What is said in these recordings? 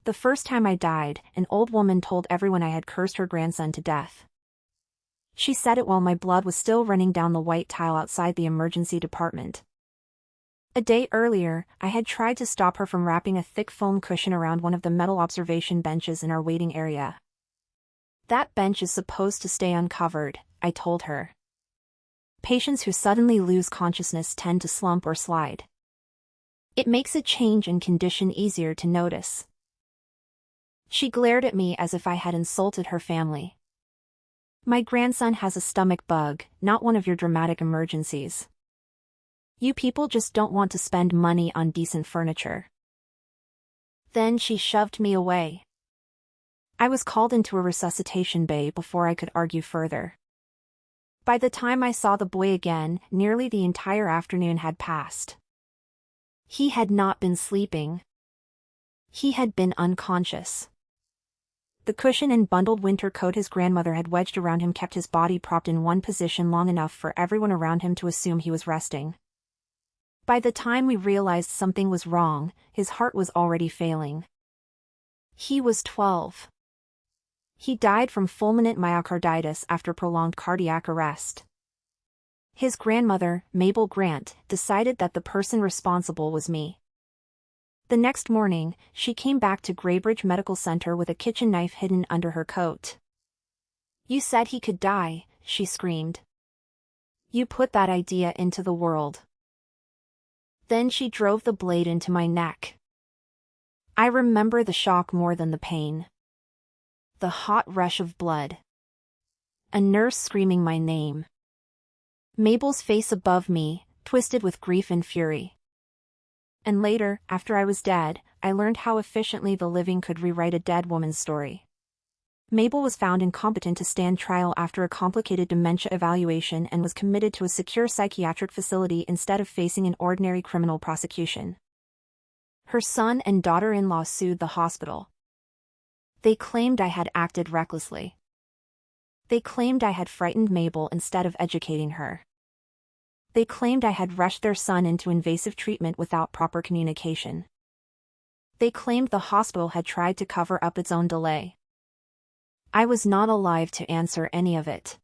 The first time I died, an old woman told everyone I had cursed her grandson to death. She said it while my blood was still running down the white tile outside the emergency department. A day earlier, I had tried to stop her from wrapping a thick foam cushion around one of the metal observation benches in our waiting area. That bench is supposed to stay uncovered, I told her. Patients who suddenly lose consciousness tend to slump or slide. It makes a change in condition easier to notice. She glared at me as if I had insulted her family. My grandson has a stomach bug, not one of your dramatic emergencies. You people just don't want to spend money on decent furniture. Then she shoved me away. I was called into a resuscitation bay before I could argue further. By the time I saw the boy again, nearly the entire afternoon had passed. He had not been sleeping. He had been unconscious. The cushion and bundled winter coat his grandmother had wedged around him kept his body propped in one position long enough for everyone around him to assume he was resting. By the time we realized something was wrong, his heart was already failing. He was 12. He died from fulminant myocarditis after prolonged cardiac arrest. His grandmother, Mabel Grant, decided that the person responsible was me. The next morning, she came back to Graybridge Medical Center with a kitchen knife hidden under her coat. "You said he could die," she screamed. "You put that idea into the world." Then she drove the blade into my neck. I remember the shock more than the pain. The hot rush of blood. A nurse screaming my name. Mabel's face above me, twisted with grief and fury. And later, after I was dead, I learned how efficiently the living could rewrite a dead woman's story. Mabel was found incompetent to stand trial after a complicated dementia evaluation and was committed to a secure psychiatric facility instead of facing an ordinary criminal prosecution. Her son and daughter-in-law sued the hospital. They claimed I had acted recklessly. They claimed I had frightened Mabel instead of educating her. They claimed I had rushed their son into invasive treatment without proper communication. They claimed the hospital had tried to cover up its own delay. I was not alive to answer any of it.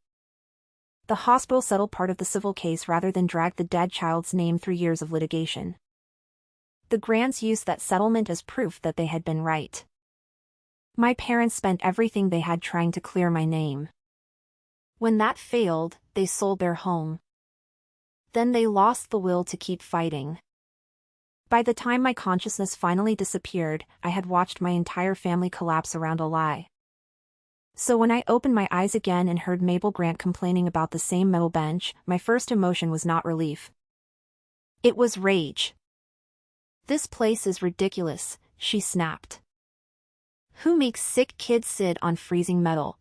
The hospital settled part of the civil case rather than drag the dead child's name through years of litigation. The Grants used that settlement as proof that they had been right. My parents spent everything they had trying to clear my name. When that failed, they sold their home. Then they lost the will to keep fighting. By the time my consciousness finally disappeared, I had watched my entire family collapse around a lie. So when I opened my eyes again and heard Mabel Grant complaining about the same metal bench, my first emotion was not relief. It was rage. "This place is ridiculous," she snapped. "Who makes sick kids sit on freezing metal?"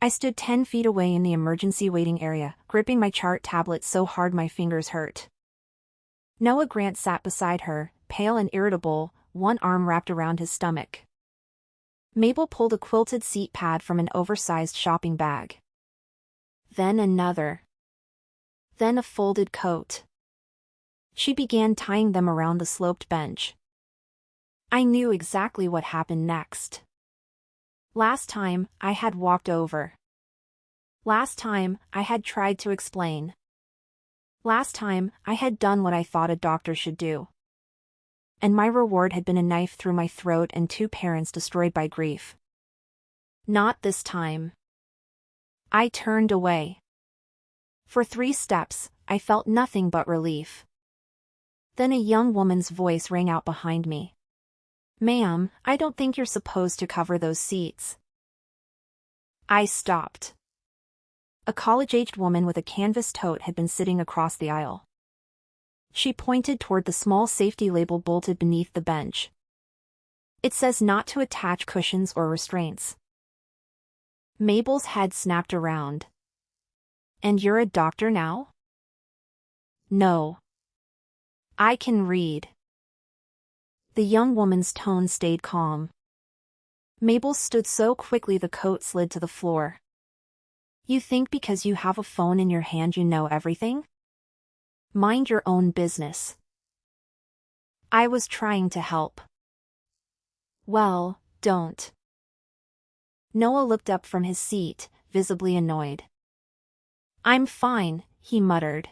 I stood 10 feet away in the emergency waiting area, gripping my chart tablet so hard my fingers hurt. Noah Grant sat beside her, pale and irritable, one arm wrapped around his stomach. Mabel pulled a quilted seat pad from an oversized shopping bag. Then another. Then a folded coat. She began tying them around the sloped bench. I knew exactly what happened next. Last time, I had walked over. Last time, I had tried to explain. Last time, I had done what I thought a doctor should do. And my reward had been a knife through my throat and 2 parents destroyed by grief. Not this time. I turned away. For 3 steps, I felt nothing but relief. Then a young woman's voice rang out behind me. "Ma'am, I don't think you're supposed to cover those seats." I stopped. A college-aged woman with a canvas tote had been sitting across the aisle. She pointed toward the small safety label bolted beneath the bench. "It says not to attach cushions or restraints." Mabel's head snapped around. "And you're a doctor now?" "No. I can read." The young woman's tone stayed calm. Mabel stood so quickly the coat slid to the floor. "You think because you have a phone in your hand you know everything? Mind your own business." I was trying to help. Well, don't. Noah looked up from his seat, visibly annoyed. I'm fine, he muttered.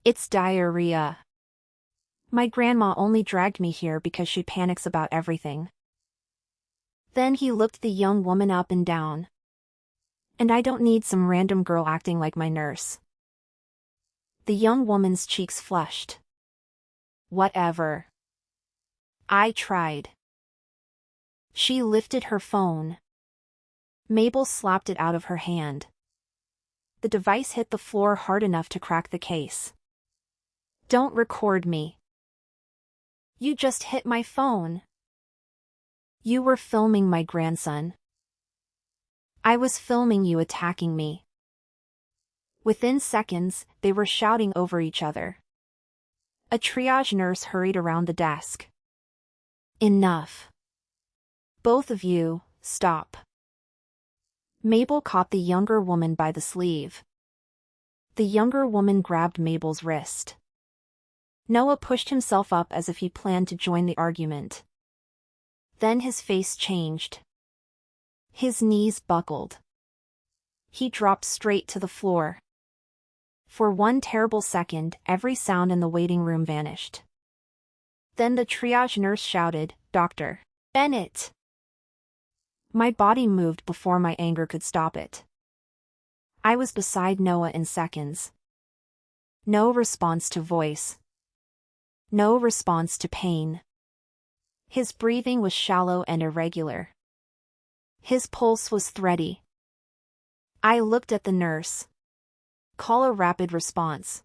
It's diarrhea. My grandma only dragged me here because she panics about everything. Then he looked the young woman up and down. And I don't need some random girl acting like my nurse. The young woman's cheeks flushed. Whatever. I tried. She lifted her phone. Mabel slapped it out of her hand. The device hit the floor hard enough to crack the case. Don't record me. You just hit my phone. You were filming my grandson. I was filming you attacking me. Within seconds, they were shouting over each other. A triage nurse hurried around the desk. Enough. Both of you, stop. Mabel caught the younger woman by the sleeve. The younger woman grabbed Mabel's wrist. Noah pushed himself up as if he planned to join the argument. Then his face changed. His knees buckled. He dropped straight to the floor. For one terrible second, every sound in the waiting room vanished. Then the triage nurse shouted, "Dr. Bennett!" My body moved before my anger could stop it. I was beside Noah in seconds. No response to voice. No response to pain. His breathing was shallow and irregular. His pulse was thready. I looked at the nurse. Call a rapid response.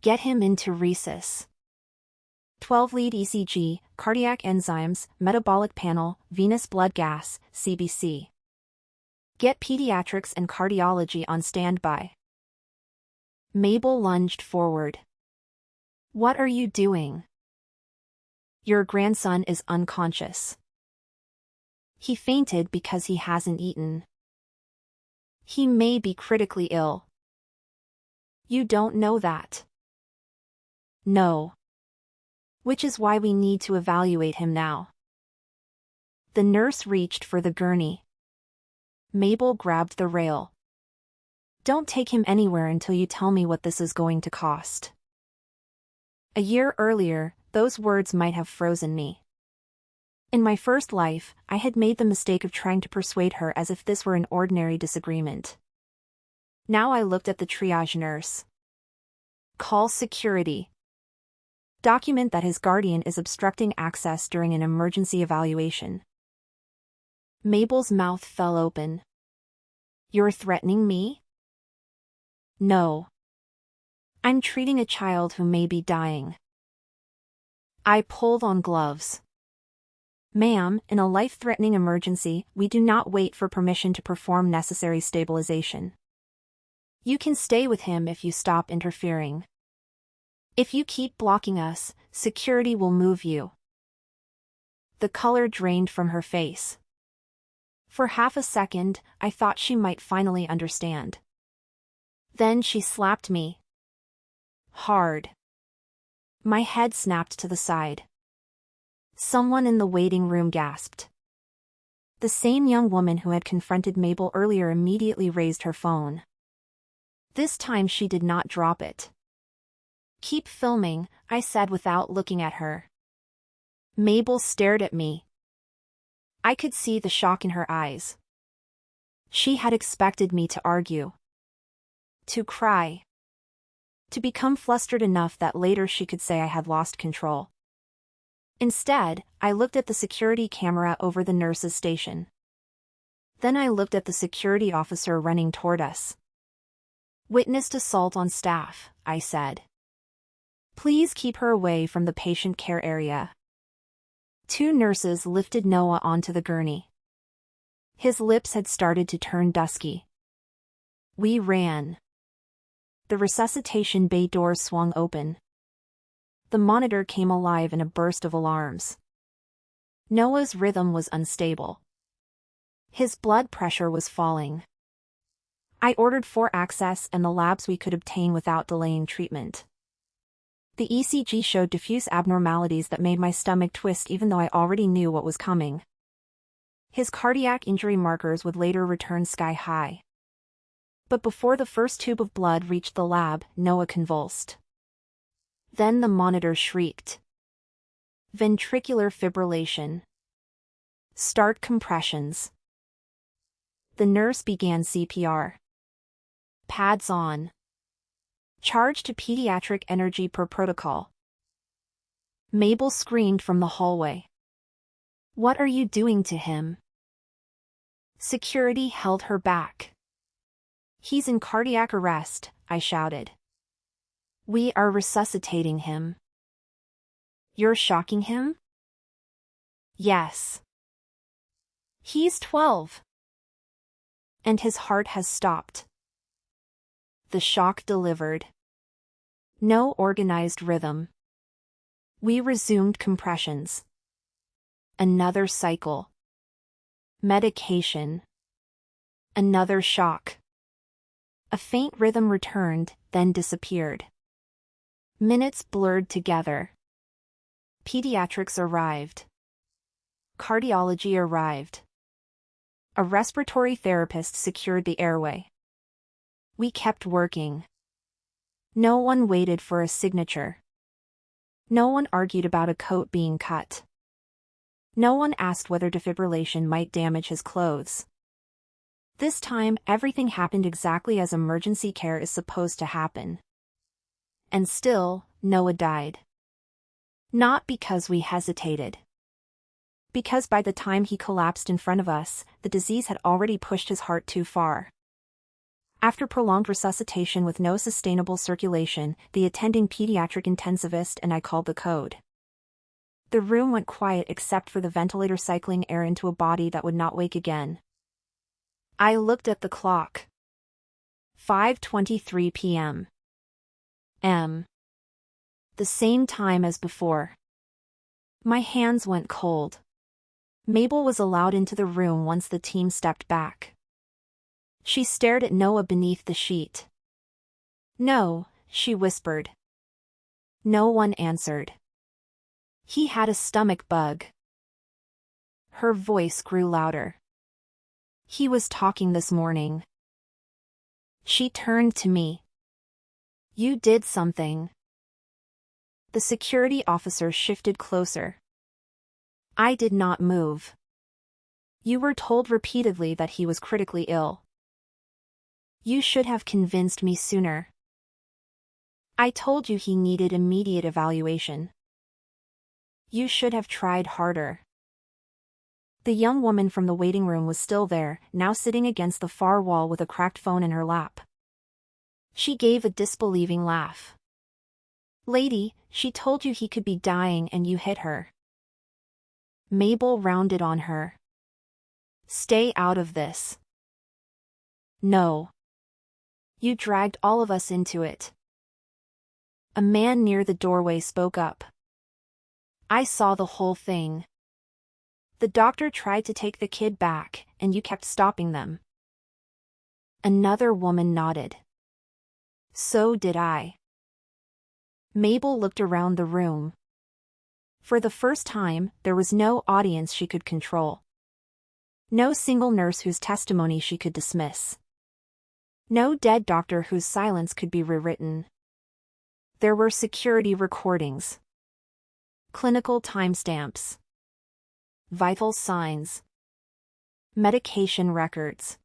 Get him into resus. 12 lead ECG, cardiac enzymes, metabolic panel, venous blood gas, CBC. Get pediatrics and cardiology on standby. Mabel lunged forward. What are you doing? Your grandson is unconscious. He fainted because he hasn't eaten. He may be critically ill. You don't know that. No. Which is why we need to evaluate him now. The nurse reached for the gurney. Mabel grabbed the rail. Don't take him anywhere until you tell me what this is going to cost. A year earlier, those words might have frozen me. In my first life, I had made the mistake of trying to persuade her as if this were an ordinary disagreement. Now I looked at the triage nurse. Call security. Document that his guardian is obstructing access during an emergency evaluation. Mabel's mouth fell open. You're threatening me? No. I'm treating a child who may be dying. I pulled on gloves. Ma'am, in a life-threatening emergency, we do not wait for permission to perform necessary stabilization. You can stay with him if you stop interfering. If you keep blocking us, security will move you. The color drained from her face. For half a second, I thought she might finally understand. Then she slapped me. Hard. My head snapped to the side. Someone in the waiting room gasped. The same young woman who had confronted Mabel earlier immediately raised her phone. This time she did not drop it. Keep filming, I said without looking at her. Mabel stared at me. I could see the shock in her eyes. She had expected me to argue. To cry. To become flustered enough that later she could say I had lost control. Instead, I looked at the security camera over the nurse's station. Then I looked at the security officer running toward us. Witnessed assault on staff, I said. Please keep her away from the patient care area. 2 nurses lifted Noah onto the gurney. His lips had started to turn dusky. We ran. The resuscitation bay doors swung open. The monitor came alive in a burst of alarms. Noah's rhythm was unstable. His blood pressure was falling. I ordered 4 access and the labs we could obtain without delaying treatment. The ECG showed diffuse abnormalities that made my stomach twist even though I already knew what was coming. His cardiac injury markers would later return sky high. But before the first tube of blood reached the lab, Noah convulsed. Then the monitor shrieked. Ventricular fibrillation. Start compressions. The nurse began CPR. Pads on. Charge to pediatric energy per protocol. Mabel screamed from the hallway. What are you doing to him? Security held her back. He's in cardiac arrest, I shouted. We are resuscitating him. You're shocking him? Yes. He's 12. And his heart has stopped. The shock delivered. No organized rhythm. We resumed compressions. Another cycle. Medication. Another shock. A faint rhythm returned, then disappeared. Minutes blurred together. Pediatrics arrived. Cardiology arrived. A respiratory therapist secured the airway. We kept working. No one waited for a signature. No one argued about a coat being cut. No one asked whether defibrillation might damage his clothes. This time, everything happened exactly as emergency care is supposed to happen. And still, Noah died. Not because we hesitated. Because by the time he collapsed in front of us, the disease had already pushed his heart too far. After prolonged resuscitation with no sustainable circulation, the attending pediatric intensivist and I called the code. The room went quiet except for the ventilator cycling air into a body that would not wake again. I looked at the clock. 5:23 p.m. The same time as before. My hands went cold. Mabel was allowed into the room once the team stepped back. She stared at Noah beneath the sheet. No, she whispered. No one answered. He had a stomach bug. Her voice grew louder. He was talking this morning. She turned to me. You did something. The security officer shifted closer. I did not move. You were told repeatedly that he was critically ill. You should have convinced me sooner. I told you he needed immediate evaluation. You should have tried harder. The young woman from the waiting room was still there, now sitting against the far wall with a cracked phone in her lap. She gave a disbelieving laugh. Lady, she told you he could be dying and you hit her. Mabel rounded on her. Stay out of this. No. You dragged all of us into it. A man near the doorway spoke up. I saw the whole thing. The doctor tried to take the kid back, and you kept stopping them. Another woman nodded. So did I. Mabel looked around the room. For the first time, there was no audience she could control. No single nurse whose testimony she could dismiss. No dead doctor whose silence could be rewritten. There were security recordings. Clinical timestamps. Vital signs. Medication records.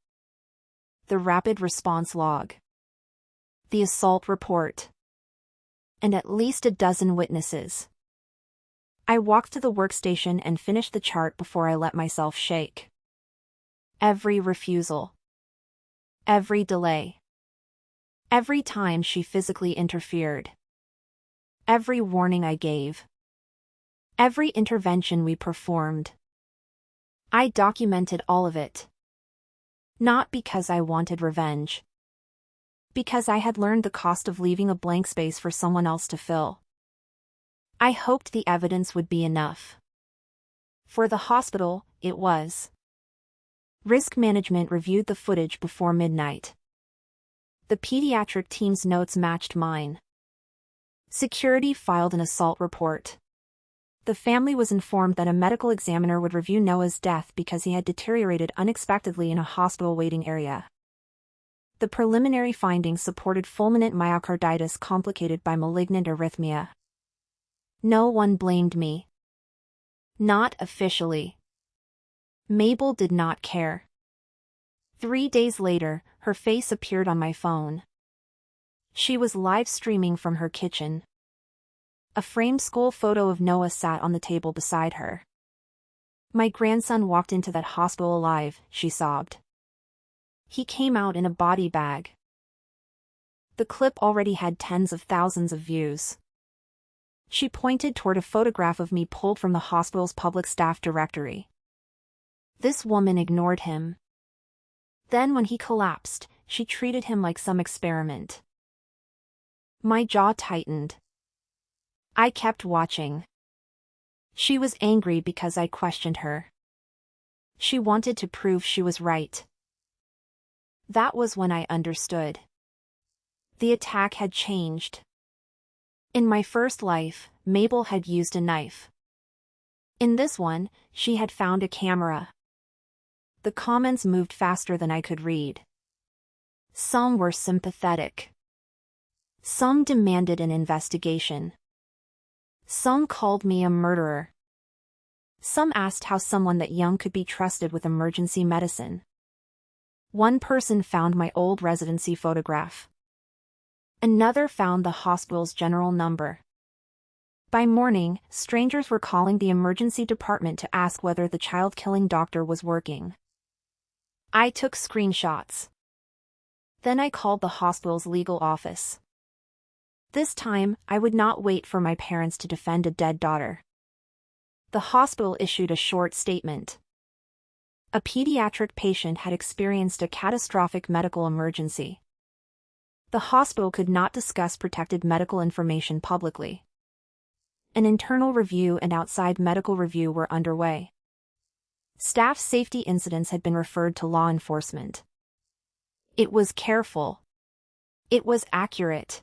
The rapid response log. The assault report. And at least a dozen witnesses. I walked to the workstation and finished the chart before I let myself shake. Every refusal. Every delay. Every time she physically interfered. Every warning I gave. Every intervention we performed. I documented all of it. Not because I wanted revenge. Because I had learned the cost of leaving a blank space for someone else to fill. I hoped the evidence would be enough. For the hospital, it was. Risk management reviewed the footage before midnight. The pediatric team's notes matched mine. Security filed an assault report. The family was informed that a medical examiner would review Noah's death because he had deteriorated unexpectedly in a hospital waiting area. The preliminary findings supported fulminant myocarditis complicated by malignant arrhythmia. No one blamed me. Not officially. Mabel did not care. 3 days later, her face appeared on my phone. She was live streaming from her kitchen. A framed school photo of Noah sat on the table beside her. "My grandson walked into that hospital alive," she sobbed. "He came out in a body bag." The clip already had tens of thousands of views. She pointed toward a photograph of me pulled from the hospital's public staff directory. This woman ignored him. Then when he collapsed, she treated him like some experiment. My jaw tightened. I kept watching. She was angry because I questioned her. She wanted to prove she was right. That was when I understood. The attack had changed. In my first life, Mabel had used a knife. In this one, she had found a camera. The comments moved faster than I could read. Some were sympathetic. Some demanded an investigation. Some called me a murderer. Some asked how someone that young could be trusted with emergency medicine. One person found my old residency photograph. Another found the hospital's general number. By morning, strangers were calling the emergency department to ask whether the child-killing doctor was working. I took screenshots. Then I called the hospital's legal office. This time, I would not wait for my parents to defend a dead daughter. The hospital issued a short statement. A pediatric patient had experienced a catastrophic medical emergency. The hospital could not discuss protected medical information publicly. An internal review and outside medical review were underway. Staff safety incidents had been referred to law enforcement. It was careful. It was accurate.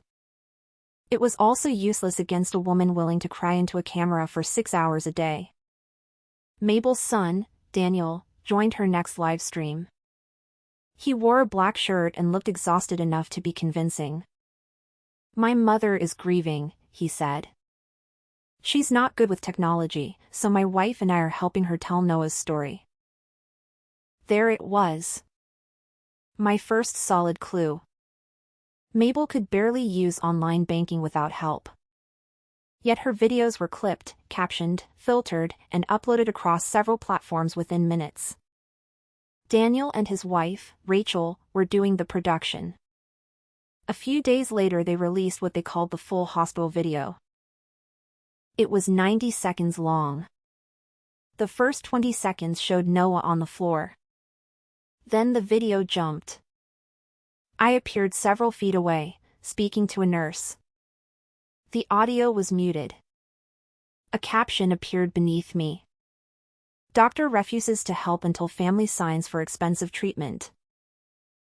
It was also useless against a woman willing to cry into a camera for 6 hours a day. Mabel's son, Daniel, joined her next live stream. He wore a black shirt and looked exhausted enough to be convincing. "My mother is grieving," he said. "She's not good with technology, so my wife and I are helping her tell Noah's story." There it was. My first solid clue. Mabel could barely use online banking without help. Yet her videos were clipped, captioned, filtered, and uploaded across several platforms within minutes. Daniel and his wife, Rachel, were doing the production. A few days later they released what they called the full hospital video. It was 90 seconds long. The first 20 seconds showed Noah on the floor. Then the video jumped. I appeared several feet away, speaking to a nurse. The audio was muted. A caption appeared beneath me. "Doctor refuses to help until family signs for expensive treatment."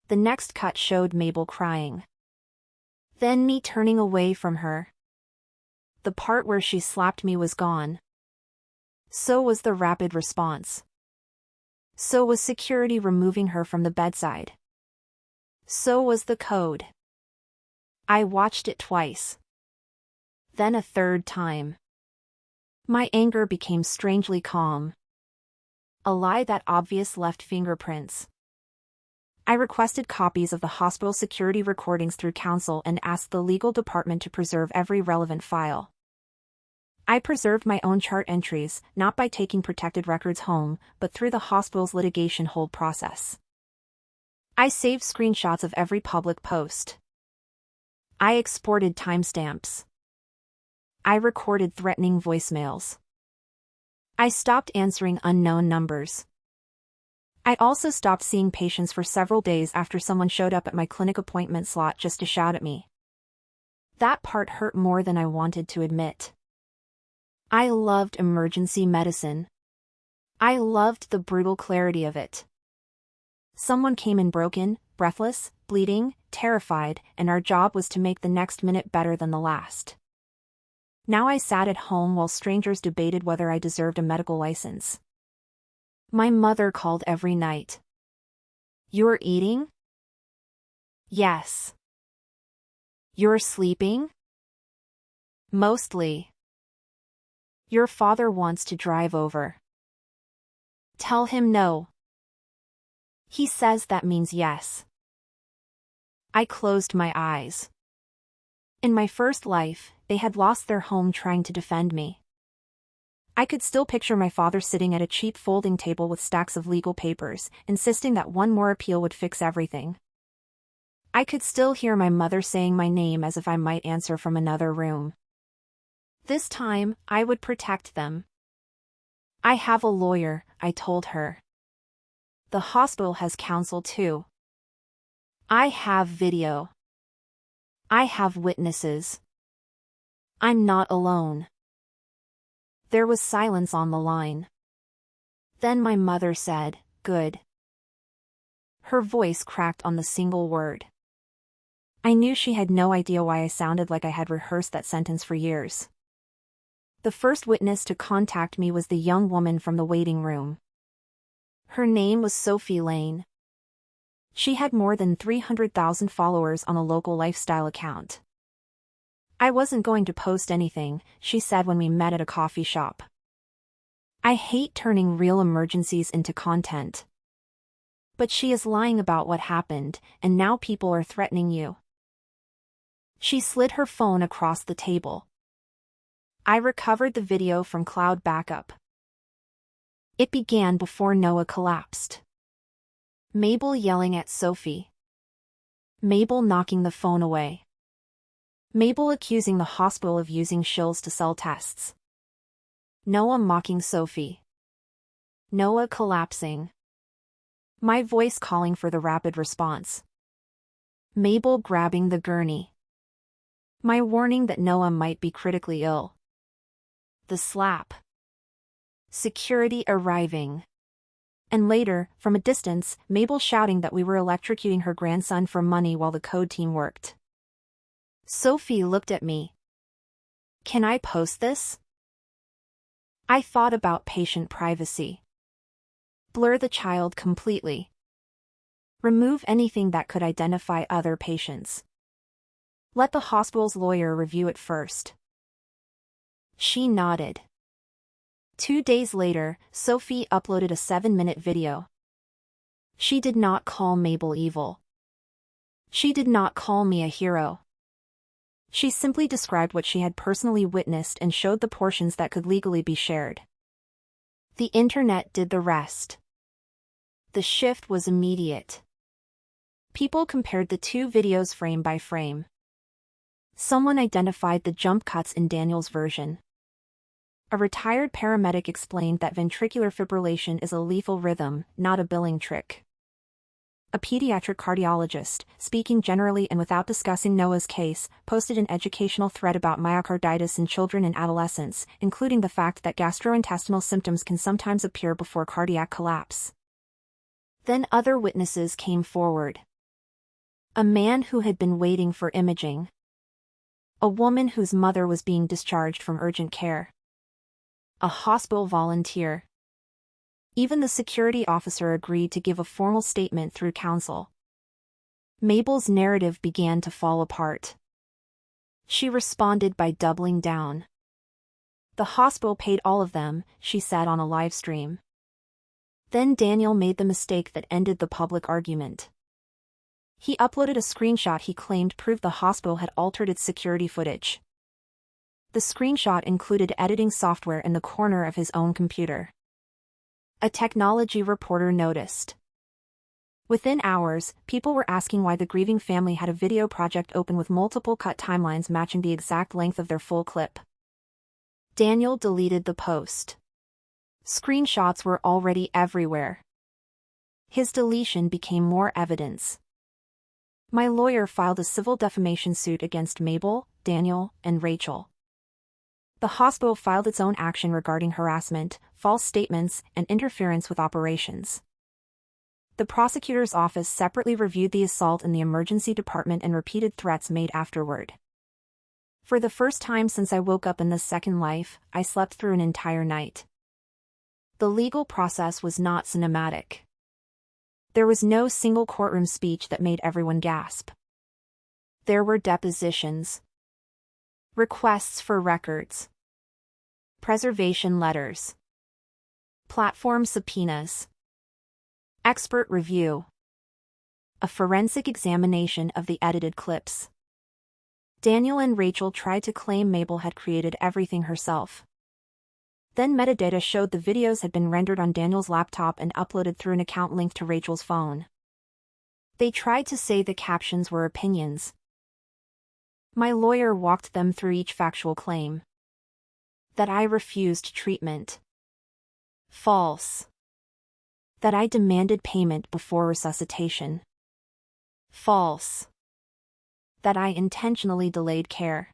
The next cut showed Mabel crying. Then me turning away from her. The part where she slapped me was gone. So was the rapid response. So was security removing her from the bedside. So was the code. I watched it twice. Then a third time. My anger became strangely calm. A lie that obvious left fingerprints. I requested copies of the hospital security recordings through counsel and asked the legal department to preserve every relevant file. I preserved my own chart entries, not by taking protected records home, but through the hospital's litigation hold process. I saved screenshots of every public post. I exported timestamps. I recorded threatening voicemails. I stopped answering unknown numbers. I also stopped seeing patients for several days after someone showed up at my clinic appointment slot just to shout at me. That part hurt more than I wanted to admit. I loved emergency medicine. I loved the brutal clarity of it. Someone came in broken, breathless, bleeding, terrified, and our job was to make the next minute better than the last. Now I sat at home while strangers debated whether I deserved a medical license. My mother called every night. "You're eating?" "Yes." "You're sleeping?" "Mostly." "Your father wants to drive over." "Tell him no." "He says that means yes." I closed my eyes. In my first life, they had lost their home trying to defend me. I could still picture my father sitting at a cheap folding table with stacks of legal papers, insisting that one more appeal would fix everything. I could still hear my mother saying my name as if I might answer from another room. This time, I would protect them. "I have a lawyer," I told her. "The hospital has counsel too. I have video. I have witnesses. I'm not alone." There was silence on the line. Then my mother said, "Good." Her voice cracked on the single word. I knew she had no idea why I sounded like I had rehearsed that sentence for years. The first witness to contact me was the young woman from the waiting room. Her name was Sophie Lane. She had more than 300,000 followers on a local lifestyle account. "I wasn't going to post anything," she said when we met at a coffee shop. "I hate turning real emergencies into content. But she is lying about what happened, and now people are threatening you." She slid her phone across the table. I recovered the video from cloud backup. It began before Noah collapsed. Mabel yelling at Sophie. Mabel knocking the phone away. Mabel accusing the hospital of using shills to sell tests. Noah mocking Sophie. Noah collapsing. My voice calling for the rapid response. Mabel grabbing the gurney. My warning that Noah might be critically ill. The slap. Security arriving. And later, from a distance, Mabel shouting that we were electrocuting her grandson for money while the code team worked. Sophie looked at me. "Can I post this?" I thought about patient privacy. Blur the child completely. Remove anything that could identify other patients. Let the hospital's lawyer review it first. She nodded. 2 days later, Sophie uploaded a 7-minute video. She did not call Mabel evil. She did not call me a hero. She simply described what she had personally witnessed and showed the portions that could legally be shared. The internet did the rest. The shift was immediate. People compared the two videos frame by frame. Someone identified the jump cuts in Daniel's version. A retired paramedic explained that ventricular fibrillation is a lethal rhythm, not a billing trick. A pediatric cardiologist, speaking generally and without discussing Noah's case, posted an educational thread about myocarditis in children and adolescents, including the fact that gastrointestinal symptoms can sometimes appear before cardiac collapse. Then other witnesses came forward. A man who had been waiting for imaging. A woman whose mother was being discharged from urgent care. A hospital volunteer. Even the security officer agreed to give a formal statement through counsel. Mabel's narrative began to fall apart. She responded by doubling down. "The hospital paid all of them," she said on a live stream. Then Daniel made the mistake that ended the public argument. He uploaded a screenshot he claimed proved the hospital had altered its security footage. The screenshot included editing software in the corner of his own computer. A technology reporter noticed. Within hours, people were asking why the grieving family had a video project open with multiple cut timelines matching the exact length of their full clip. Daniel deleted the post. Screenshots were already everywhere. His deletion became more evidence. My lawyer filed a civil defamation suit against Mabel, Daniel, and Rachel. The hospital filed its own action regarding harassment, false statements, and interference with operations. The prosecutor's office separately reviewed the assault in the emergency department and repeated threats made afterward. For the first time since I woke up in this second life, I slept through an entire night. The legal process was not cinematic. There was no single courtroom speech that made everyone gasp. There were depositions, requests for records, preservation letters, platform subpoenas, expert review, a forensic examination of the edited clips. Daniel and Rachel tried to claim Mabel had created everything herself. Then metadata showed the videos had been rendered on Daniel's laptop and uploaded through an account linked to Rachel's phone. They tried to say the captions were opinions. My lawyer walked them through each factual claim. That I refused treatment. False. That I demanded payment before resuscitation. False. That I intentionally delayed care.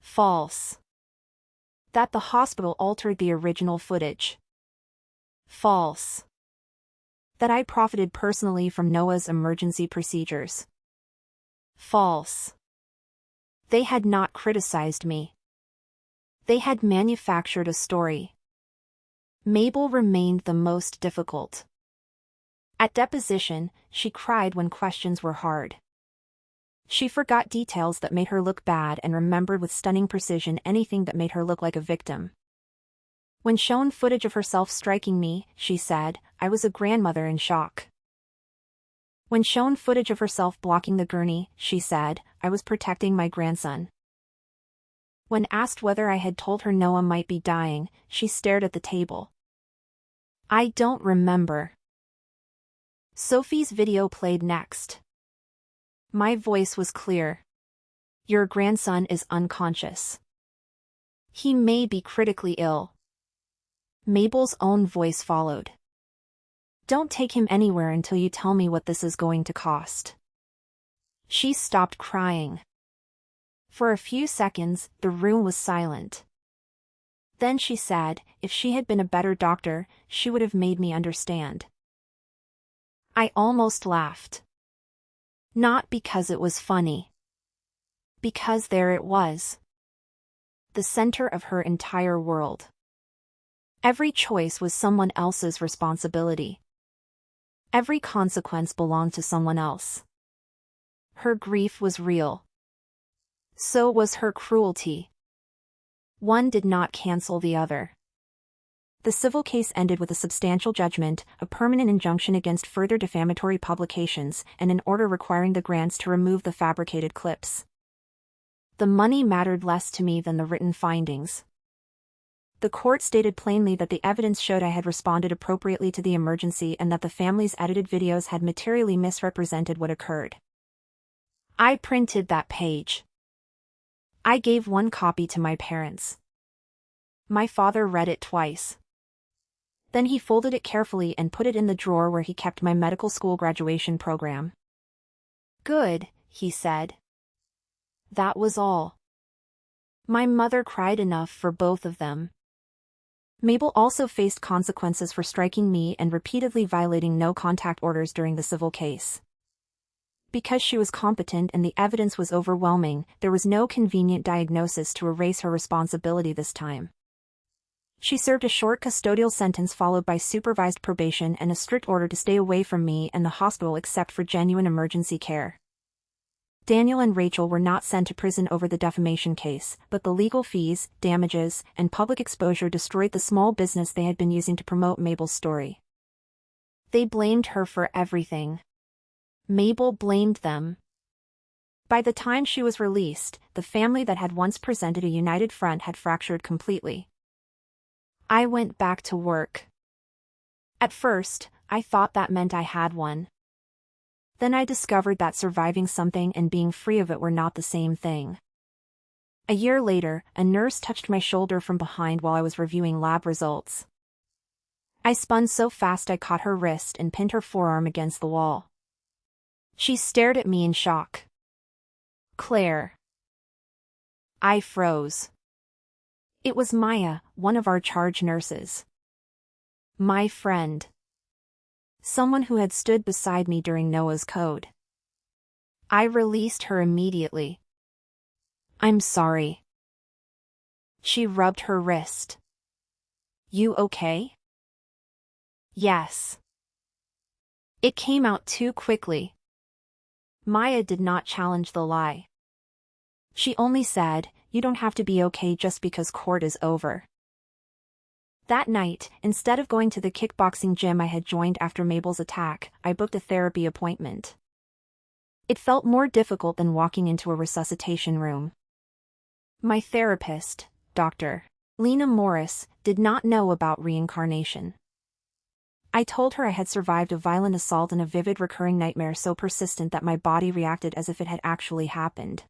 False. That the hospital altered the original footage. False. That I profited personally from Noah's emergency procedures. False. They had not criticized me. They had manufactured a story. Mabel remained the most difficult. At deposition, she cried when questions were hard. She forgot details that made her look bad and remembered with stunning precision anything that made her look like a victim. When shown footage of herself striking me, she said, I was a grandmother in shock. When shown footage of herself blocking the gurney, she said, I was protecting my grandson. When asked whether I had told her Noah might be dying, she stared at the table. I don't remember. Sophie's video played next. My voice was clear. Your grandson is unconscious. He may be critically ill. Mabel's own voice followed. Don't take him anywhere until you tell me what this is going to cost. She stopped crying. For a few seconds, the room was silent. Then she said, if she had been a better doctor, she would have made me understand. I almost laughed. Not because it was funny. Because there it was. The center of her entire world. Every choice was someone else's responsibility. Every consequence belonged to someone else. Her grief was real. So was her cruelty. One did not cancel the other. The civil case ended with a substantial judgment, a permanent injunction against further defamatory publications, and an order requiring the grants to remove the fabricated clips. The money mattered less to me than the written findings. The court stated plainly that the evidence showed I had responded appropriately to the emergency and that the family's edited videos had materially misrepresented what occurred. I printed that page. I gave one copy to my parents. My father read it twice. Then he folded it carefully and put it in the drawer where he kept my medical school graduation program. Good, he said. That was all. My mother cried enough for both of them. Mabel also faced consequences for striking me and repeatedly violating no-contact orders during the civil case. Because she was competent and the evidence was overwhelming, there was no convenient diagnosis to erase her responsibility this time. She served a short custodial sentence followed by supervised probation and a strict order to stay away from me and the hospital except for genuine emergency care. Daniel and Rachel were not sent to prison over the defamation case, but the legal fees, damages, and public exposure destroyed the small business they had been using to promote Mabel's story. They blamed her for everything. Mabel blamed them. By the time she was released, the family that had once presented a united front had fractured completely. I went back to work. At first, I thought that meant I had one. Then I discovered that surviving something and being free of it were not the same thing. A year later, a nurse touched my shoulder from behind while I was reviewing lab results. I spun so fast I caught her wrist and pinned her forearm against the wall. She stared at me in shock. Claire. I froze. It was Maya, one of our charge nurses. My friend. Someone who had stood beside me during Noah's Code. I released her immediately. I'm sorry. She rubbed her wrist. You okay? Yes. It came out too quickly. Maya did not challenge the lie. She only said, you don't have to be okay just because court is over. That night, instead of going to the kickboxing gym I had joined after Mabel's attack, I booked a therapy appointment. It felt more difficult than walking into a resuscitation room. My therapist, Dr. Lena Morris, did not know about reincarnation. I told her I had survived a violent assault and a vivid recurring nightmare so persistent that my body reacted as if it had actually happened.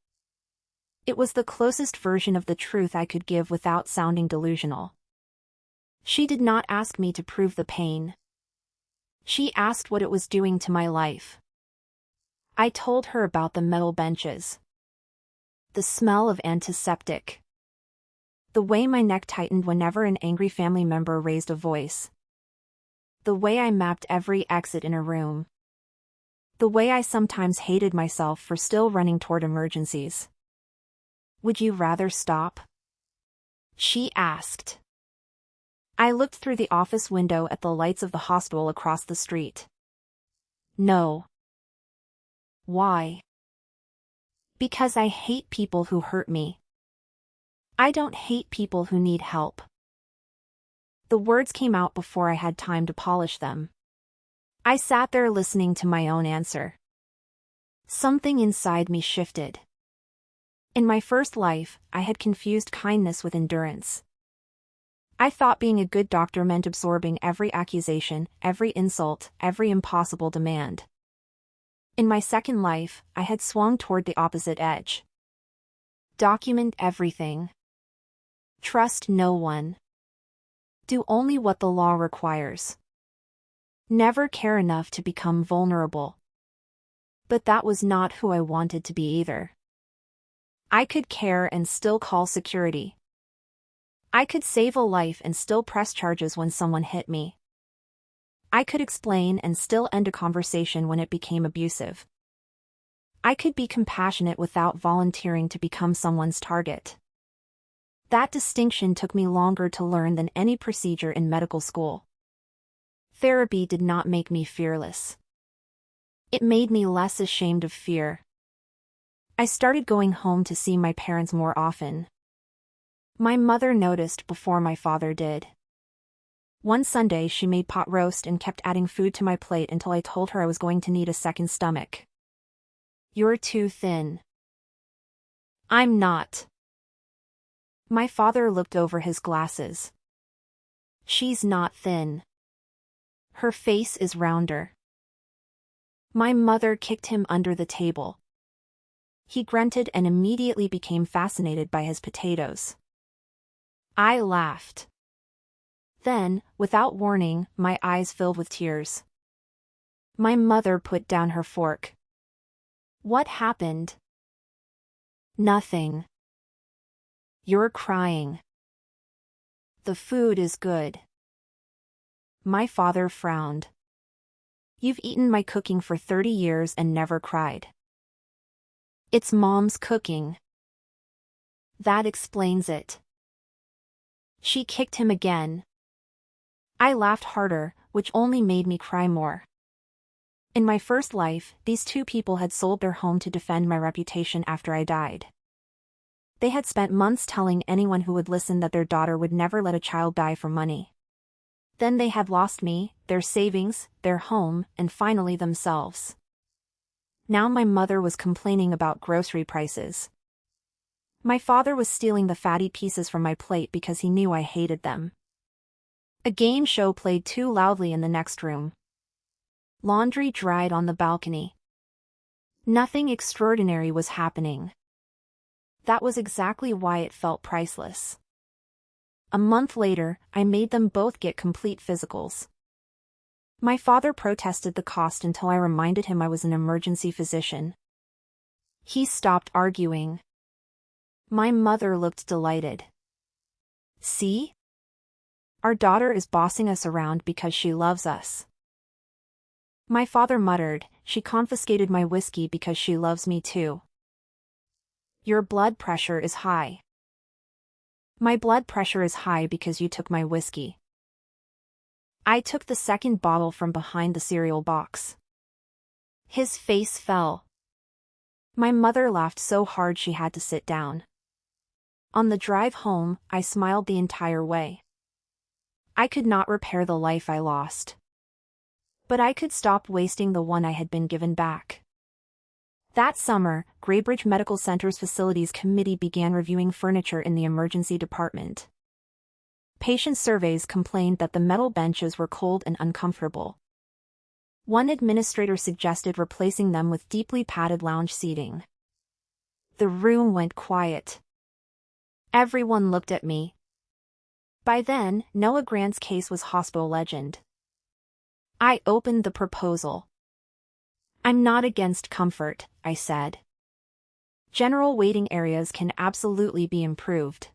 It was the closest version of the truth I could give without sounding delusional. She did not ask me to prove the pain. She asked what it was doing to my life. I told her about the metal benches. The smell of antiseptic. The way my neck tightened whenever an angry family member raised a voice. The way I mapped every exit in a room. The way I sometimes hated myself for still running toward emergencies. Would you rather stop? She asked. I looked through the office window at the lights of the hospital across the street. No. Why? Because I hate people who hurt me. I don't hate people who need help. The words came out before I had time to polish them. I sat there listening to my own answer. Something inside me shifted. In my first life, I had confused kindness with endurance. I thought being a good doctor meant absorbing every accusation, every insult, every impossible demand. In my second life, I had swung toward the opposite edge. Document everything. Trust no one. Do only what the law requires. Never care enough to become vulnerable. But that was not who I wanted to be either. I could care and still call security. I could save a life and still press charges when someone hit me. I could explain and still end a conversation when it became abusive. I could be compassionate without volunteering to become someone's target. That distinction took me longer to learn than any procedure in medical school. Therapy did not make me fearless. It made me less ashamed of fear. I started going home to see my parents more often. My mother noticed before my father did. One Sunday she made pot roast and kept adding food to my plate until I told her I was going to need a second stomach. You're too thin. I'm not. My father looked over his glasses. She's not thin. Her face is rounder. My mother kicked him under the table. He grunted and immediately became fascinated by his potatoes. I laughed. Then, without warning, my eyes filled with tears. My mother put down her fork. What happened? Nothing. You're crying. The food is good. My father frowned. You've eaten my cooking for 30 years and never cried. It's Mom's cooking. That explains it. She kicked him again. I laughed harder, which only made me cry more. In my first life, these two people had sold their home to defend my reputation after I died. They had spent months telling anyone who would listen that their daughter would never let a child die for money. Then they had lost me, their savings, their home, and finally themselves. Now my mother was complaining about grocery prices. My father was stealing the fatty pieces from my plate because he knew I hated them. A game show played too loudly in the next room. Laundry dried on the balcony. Nothing extraordinary was happening. That was exactly why it felt priceless. A month later, I made them both get complete physicals. My father protested the cost until I reminded him I was an emergency physician. He stopped arguing. My mother looked delighted. See? Our daughter is bossing us around because she loves us. My father muttered, she confiscated my whiskey because she loves me too. Your blood pressure is high. My blood pressure is high because you took my whiskey. I took the second bottle from behind the cereal box. His face fell. My mother laughed so hard she had to sit down. On the drive home, I smiled the entire way. I could not repair the life I lost. But I could stop wasting the one I had been given back. That summer, Graybridge Medical Center's Facilities Committee began reviewing furniture in the emergency department. Patient surveys complained that the metal benches were cold and uncomfortable. One administrator suggested replacing them with deeply padded lounge seating. The room went quiet. Everyone looked at me. By then, Noah Grant's case was hospital legend. I opened the proposal. I'm not against comfort, I said. General waiting areas can absolutely be improved.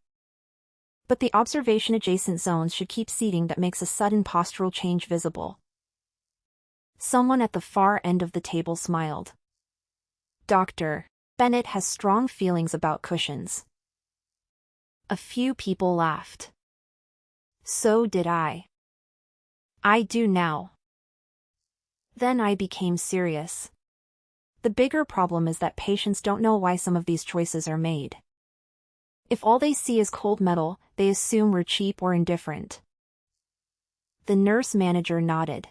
But the observation-adjacent zones should keep seating that makes a sudden postural change visible. Someone at the far end of the table smiled. Dr. Bennett has strong feelings about cushions. A few people laughed. So did I. I do now. Then I became serious. The bigger problem is that patients don't know why some of these choices are made. If all they see is cold metal, they assume we're cheap or indifferent. The nurse manager nodded.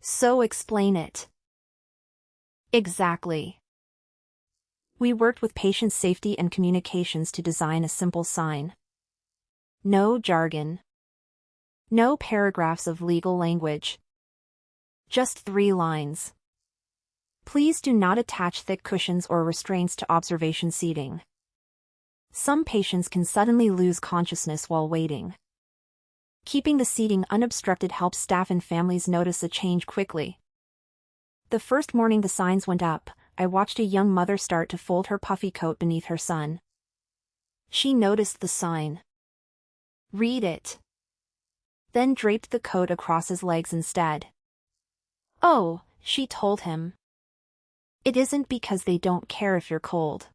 So explain it. Exactly. We worked with patient safety and communications to design a simple sign. No jargon. No paragraphs of legal language. Just 3 lines. Please do not attach thick cushions or restraints to observation seating. Some patients can suddenly lose consciousness while waiting. Keeping the seating unobstructed helps staff and families notice a change quickly. The first morning the signs went up, I watched a young mother start to fold her puffy coat beneath her son. She noticed the sign. Read it. Then draped the coat across his legs instead. Oh, she told him. It isn't because they don't care if you're cold.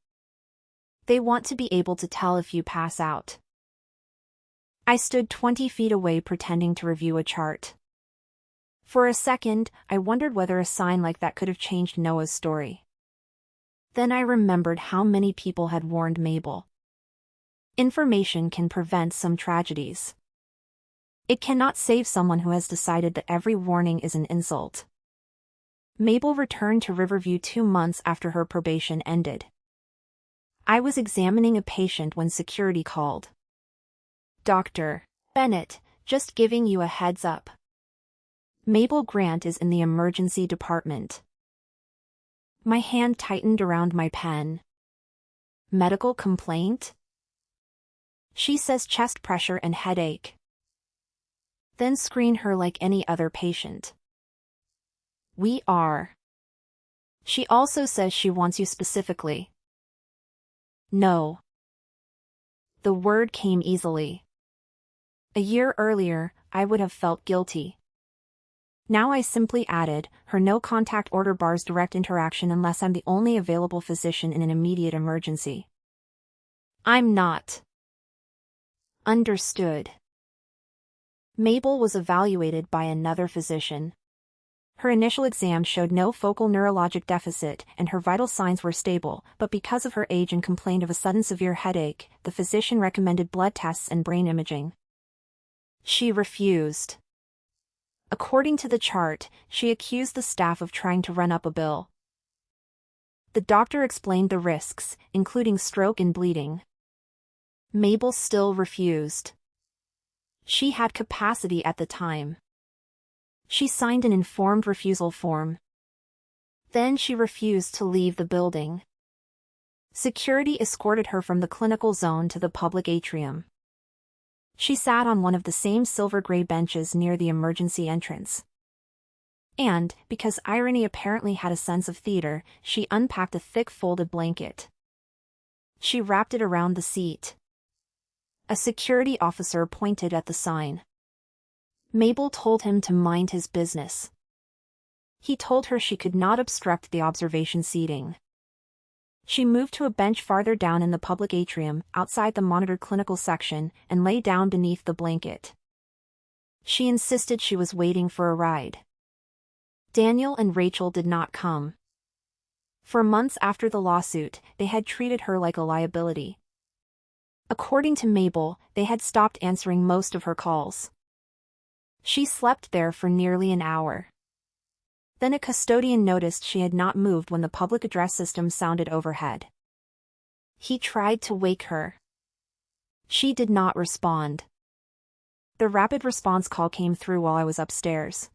They want to be able to tell if you pass out. I stood 20 feet away pretending to review a chart. For a second, I wondered whether a sign like that could have changed Noah's story. Then I remembered how many people had warned Mabel. Information can prevent some tragedies. It cannot save someone who has decided that every warning is an insult. Mabel returned to Riverview 2 months after her probation ended. I was examining a patient when security called. Dr. Bennett, just giving you a heads up. Mabel Grant is in the emergency department. My hand tightened around my pen. Medical complaint? She says chest pressure and headache. Then screen her like any other patient. We are. She also says she wants you specifically. No. The word came easily. A year earlier, I would have felt guilty. Now I simply added, her no-contact order bars direct interaction unless I'm the only available physician in an immediate emergency. I'm not. Understood. Mabel was evaluated by another physician. Her initial exam showed no focal neurologic deficit and her vital signs were stable, but because of her age and complained of a sudden severe headache, the physician recommended blood tests and brain imaging. She refused. According to the chart, she accused the staff of trying to run up a bill. The doctor explained the risks, including stroke and bleeding. Mabel still refused. She had capacity at the time. She signed an informed refusal form. Then she refused to leave the building. Security escorted her from the clinical zone to the public atrium. She sat on one of the same silver-gray benches near the emergency entrance. And, because irony apparently had a sense of theater, she unpacked a thick folded blanket. She wrapped it around the seat. A security officer pointed at the sign. Mabel told him to mind his business. He told her she could not obstruct the observation seating. She moved to a bench farther down in the public atrium, outside the monitored clinical section, and lay down beneath the blanket. She insisted she was waiting for a ride. Daniel and Rachel did not come. For months after the lawsuit, they had treated her like a liability. According to Mabel, they had stopped answering most of her calls. She slept there for nearly an hour. Then a custodian noticed she had not moved when the public address system sounded overhead. He tried to wake her. She did not respond. The rapid response call came through while I was upstairs.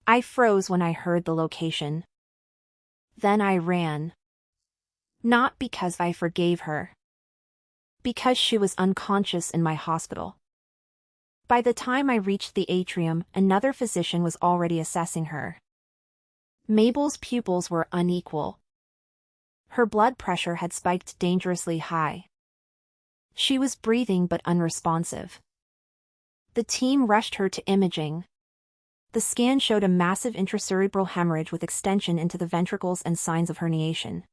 I froze when I heard the location. Then I ran. Not because I forgave her. Because she was unconscious in my hospital. By the time I reached the atrium, another physician was already assessing her. Mabel's pupils were unequal. Her blood pressure had spiked dangerously high. She was breathing but unresponsive. The team rushed her to imaging. The scan showed a massive intracerebral hemorrhage with extension into the ventricles and signs of herniation.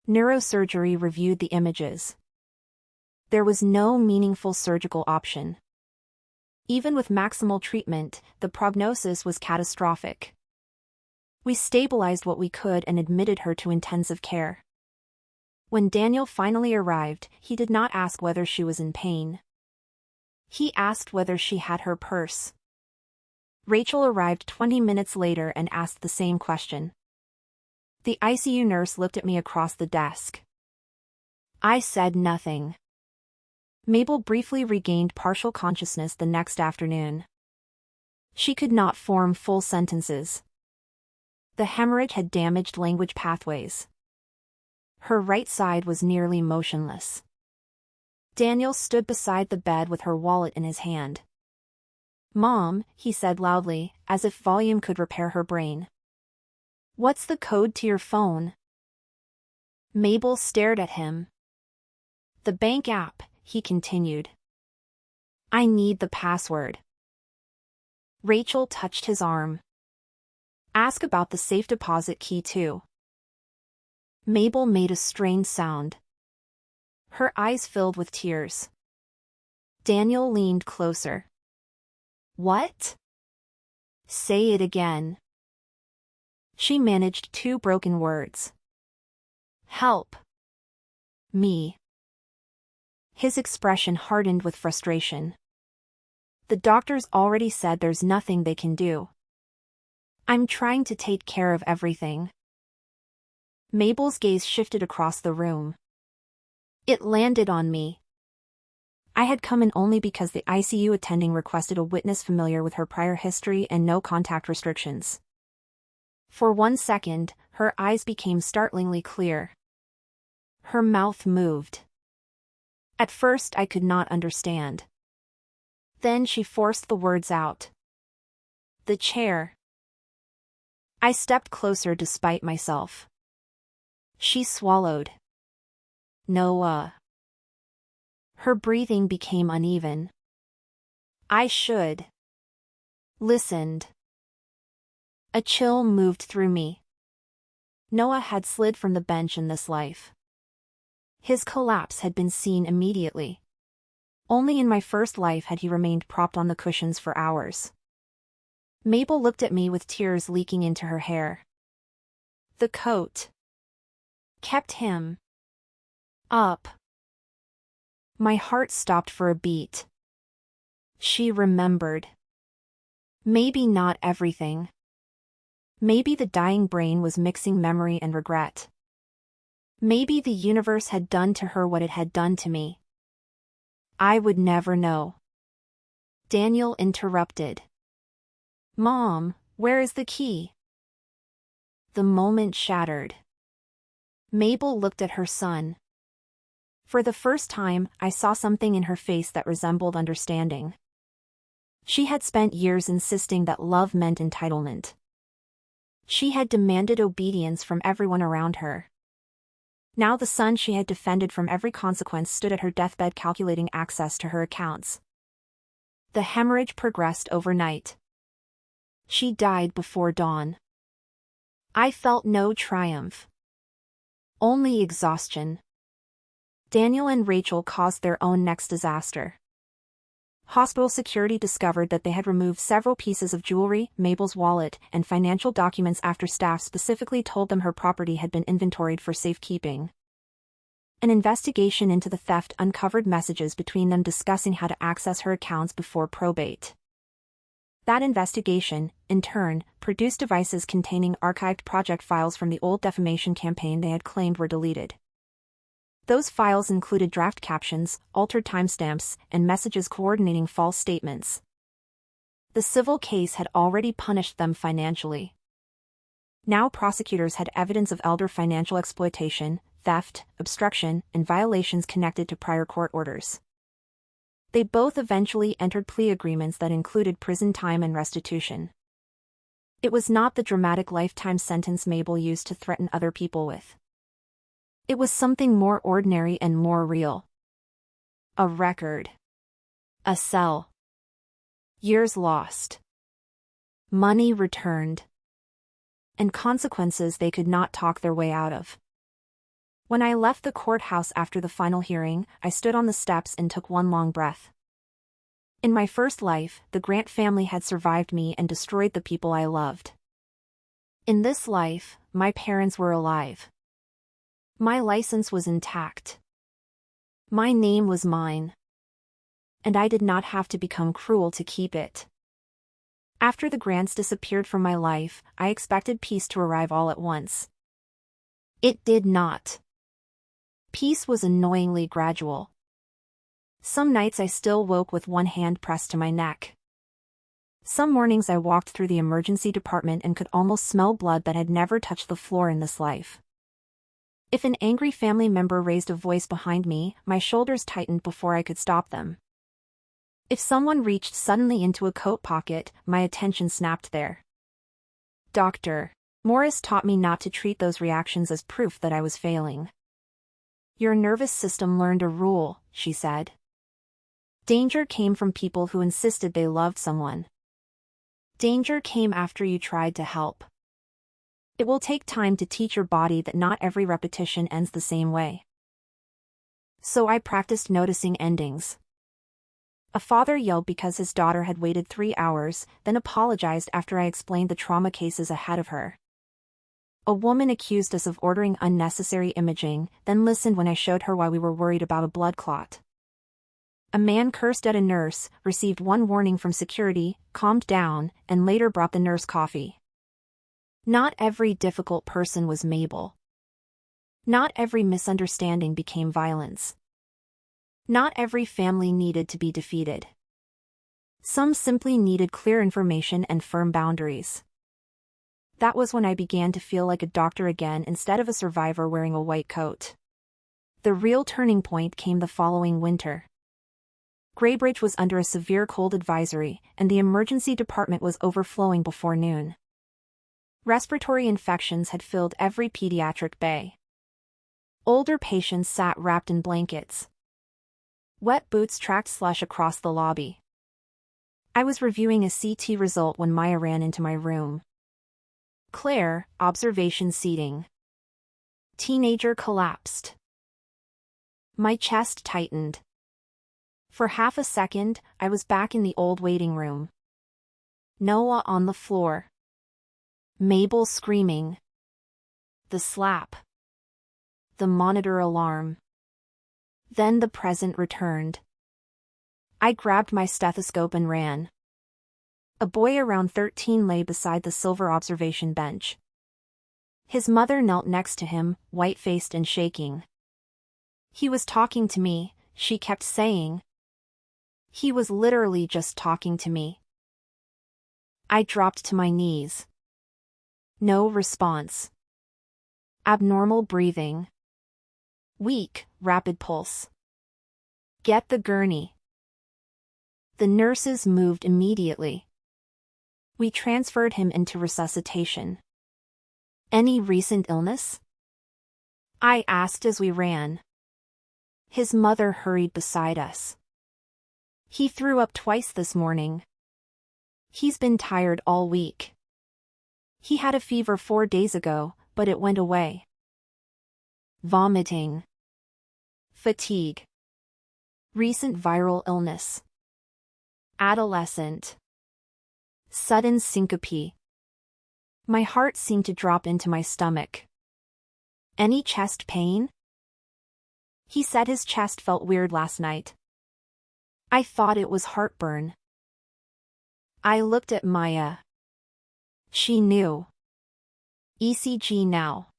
Neurosurgery reviewed the images. There was no meaningful surgical option. Even with maximal treatment, the prognosis was catastrophic. We stabilized what we could and admitted her to intensive care. When Daniel finally arrived, he did not ask whether she was in pain. He asked whether she had her purse. Rachel arrived 20 minutes later and asked the same question. The ICU nurse looked at me across the desk. I said nothing. Mabel briefly regained partial consciousness the next afternoon. She could not form full sentences. The hemorrhage had damaged language pathways. Her right side was nearly motionless. Daniel stood beside the bed with her wallet in his hand. "Mom," he said loudly, as if volume could repair her brain. "What's the code to your phone?" Mabel stared at him. "The bank app," he continued. "I need the password." Rachel touched his arm. "Ask about the safe deposit key too." Mabel made a strained sound. Her eyes filled with tears. Daniel leaned closer. "What?" "Say it again." She managed 2 broken words. "Help. Me." His expression hardened with frustration. "The doctors already said there's nothing they can do. I'm trying to take care of everything." Mabel's gaze shifted across the room. It landed on me. I had come in only because the ICU attending requested a witness familiar with her prior history and no contact restrictions. For 1 second, her eyes became startlingly clear. Her mouth moved. At first I could not understand. Then she forced the words out. "The chair." I stepped closer despite myself. She swallowed. "Noah." Her breathing became uneven. "I should." Listened. A chill moved through me. Noah had slid from the bench in this life. His collapse had been seen immediately. Only in my first life had he remained propped on the cushions for hours. Mabel looked at me with tears leaking into her hair. The coat kept him up. My heart stopped for a beat. She remembered. Maybe not everything. Maybe the dying brain was mixing memory and regret. Maybe the universe had done to her what it had done to me. I would never know. Daniel interrupted. "Mom, where is the key?" The moment shattered. Mabel looked at her son. For the first time, I saw something in her face that resembled understanding. She had spent years insisting that love meant entitlement. She had demanded obedience from everyone around her. Now the son she had defended from every consequence stood at her deathbed calculating access to her accounts. The hemorrhage progressed overnight. She died before dawn. I felt no triumph. Only exhaustion. Daniel and Rachel caused their own next disaster. Hospital security discovered that they had removed several pieces of jewelry, Mabel's wallet, and financial documents after staff specifically told them her property had been inventoried for safekeeping. An investigation into the theft uncovered messages between them discussing how to access her accounts before probate. That investigation, in turn, produced devices containing archived project files from the old defamation campaign they had claimed were deleted. Those files included draft captions, altered timestamps, and messages coordinating false statements. The civil case had already punished them financially. Now prosecutors had evidence of elder financial exploitation, theft, obstruction, and violations connected to prior court orders. They both eventually entered plea agreements that included prison time and restitution. It was not the dramatic lifetime sentence Mabel used to threaten other people with. It was something more ordinary and more real. A record. A cell. Years lost. Money returned. And consequences they could not talk their way out of. When I left the courthouse after the final hearing, I stood on the steps and took one long breath. In my first life, the Grant family had survived me and destroyed the people I loved. In this life, my parents were alive. My license was intact. My name was mine. And I did not have to become cruel to keep it. After the Grants disappeared from my life, I expected peace to arrive all at once. It did not. Peace was annoyingly gradual. Some nights I still woke with one hand pressed to my neck. Some mornings I walked through the emergency department and could almost smell blood that had never touched the floor in this life. If an angry family member raised a voice behind me, my shoulders tightened before I could stop them. If someone reached suddenly into a coat pocket, my attention snapped there. Dr. Morris taught me not to treat those reactions as proof that I was failing. Your nervous system learned a rule, she said. Danger came from people who insisted they loved someone. Danger came after you tried to help. It will take time to teach your body that not every repetition ends the same way. So I practiced noticing endings. A father yelled because his daughter had waited 3 hours, then apologized after I explained the trauma cases ahead of her. A woman accused us of ordering unnecessary imaging, then listened when I showed her why we were worried about a blood clot. A man cursed at a nurse, received one warning from security, calmed down, and later brought the nurse coffee. Not every difficult person was Mabel. Not every misunderstanding became violence. Not every family needed to be defeated. Some simply needed clear information and firm boundaries. That was when I began to feel like a doctor again instead of a survivor wearing a white coat. The real turning point came the following winter. Graybridge was under a severe cold advisory, and the emergency department was overflowing before noon. Respiratory infections had filled every pediatric bay. Older patients sat wrapped in blankets. Wet boots tracked slush across the lobby. I was reviewing a CT result when Maya ran into my room. Claire, observation seating. Teenager collapsed. My chest tightened. For half a second, I was back in the old waiting room. Noah on the floor. Mabel screaming. The slap. The monitor alarm. Then the present returned. I grabbed my stethoscope and ran. A boy around 13 lay beside the silver observation bench. His mother knelt next to him, white-faced and shaking. He was talking to me, she kept saying. He was literally just talking to me. I dropped to my knees. No response. Abnormal breathing. Weak, rapid pulse. Get the gurney. The nurses moved immediately. We transferred him into resuscitation. Any recent illness? I asked as we ran. His mother hurried beside us. He threw up twice this morning. He's been tired all week. He had a fever 4 days ago, but it went away. vomiting, fatigue, recent viral illness, adolescent, sudden syncope. My heart seemed to drop into my stomach. Any chest pain? He said his chest felt weird last night. I thought it was heartburn. I looked at Maya. She knew. ECG now.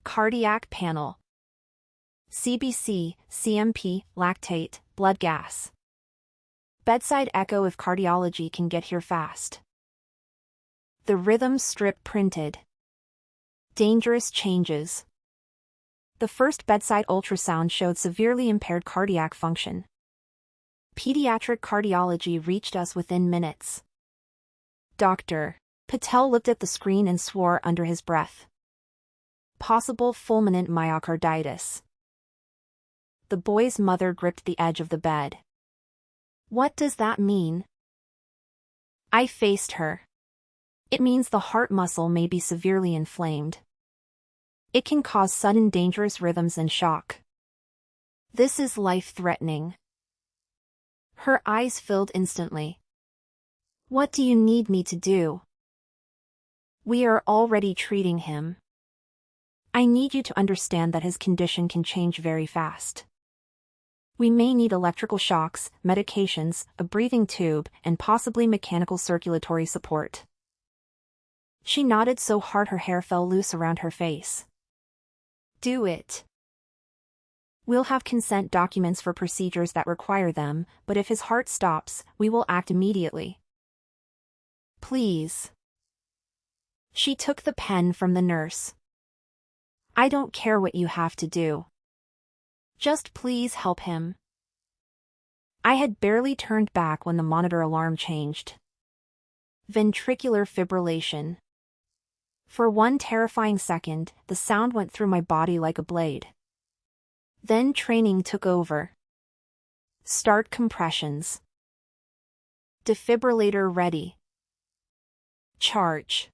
Cardiac panel. CBC, CMP, lactate, blood gas. Bedside echo if cardiology can get here fast. The rhythm strip printed. Dangerous changes. The first bedside ultrasound showed severely impaired cardiac function. Pediatric cardiology reached us within minutes. Dr. Patel looked at the screen and swore under his breath. Possible fulminant myocarditis. The boy's mother gripped the edge of the bed. What does that mean? I faced her. It means the heart muscle may be severely inflamed. It can cause sudden dangerous rhythms and shock. This is life-threatening. Her eyes filled instantly. What do you need me to do? We are already treating him. I need you to understand that his condition can change very fast. We may need electrical shocks, medications, a breathing tube, and possibly mechanical circulatory support. She nodded so hard her hair fell loose around her face. Do it. We'll have consent documents for procedures that require them, but if his heart stops, we will act immediately. Please. She took the pen from the nurse. I don't care what you have to do. Just please help him. I had barely turned back when the monitor alarm changed. Ventricular fibrillation. For one terrifying second, the sound went through my body like a blade. Then training took over. Start compressions. Defibrillator ready. Charge.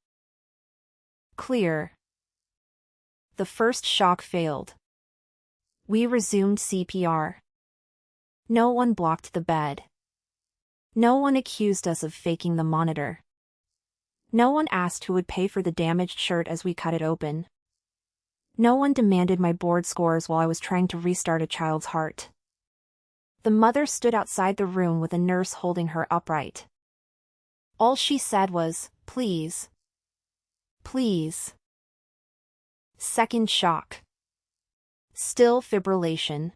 Clear. The first shock failed. We resumed CPR. No one blocked the bed. No one accused us of faking the monitor. No one asked who would pay for the damaged shirt as we cut it open. No one demanded my board scores while I was trying to restart a child's heart. The mother stood outside the room with a nurse holding her upright. All she said was, please. Please. Second shock. Still fibrillation.